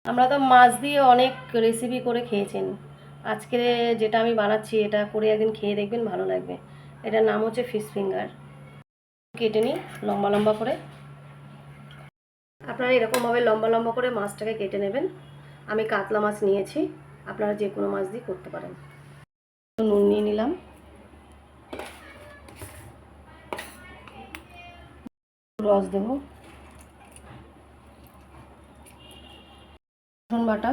আমরা তো মাছ দিয়ে অনেক রেসিপি করে খেয়েছেন। আজকে যেটা আমি বানাচ্ছি এটা করে একদিন খেয়ে দেখবেন, ভালো লাগবে। এটার নাম হচ্ছে ফিশ ফিঙ্গার। কেটে নিই লম্বা লম্বা করে। আপনারা এরকমভাবে লম্বা লম্বা করে মাছটাকে কেটে নেবেন। আমি কাতলা মাছ নিয়েছি, আপনারা যে কোনো মাছ দিয়ে করতে পারেন। নুন নিয়ে নিলাম, রস দেব, রসুন বাটা,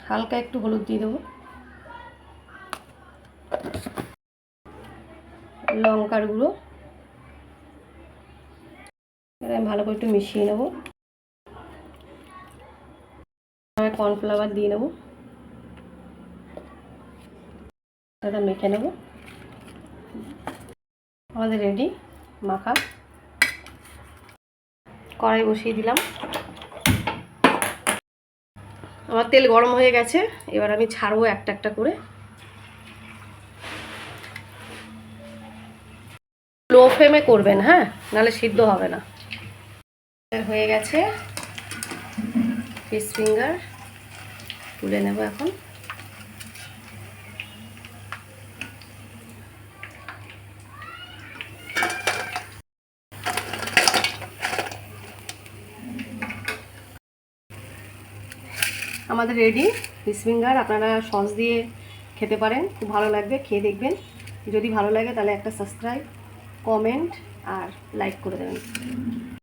হালকা একটু হলুদ দিয়ে দেবো, লঙ্কার গুঁড়ো, এটা আমি ভালো করে একটু মিশিয়ে নেব। কর্নফ্লাওয়ার দিয়ে নেব, এটা মেখে নেব। আমাদের রেডি মাখা। কড়াই বসিয়ে দিলাম, আমার তেল গরম হয়ে গেছে। এবার আমি ছাড়বো একটা একটা করে। লো ফ্লেমে করবেন, হ্যাঁ, নাহলে সিদ্ধ হবে না। হয়ে গেছে ফিশ ফিঙ্গার, তুলে নেব এখন। আমাদের রেডি ফিশ ফিঙ্গার। আপনারা সস দিয়ে খেতে পারেন, খুব ভালো লাগবে, খেয়ে দেখবেন। যদি ভালো লাগে তাহলে একটা সাবস্ক্রাইব, কমেন্ট আর লাইক করে দেবেন।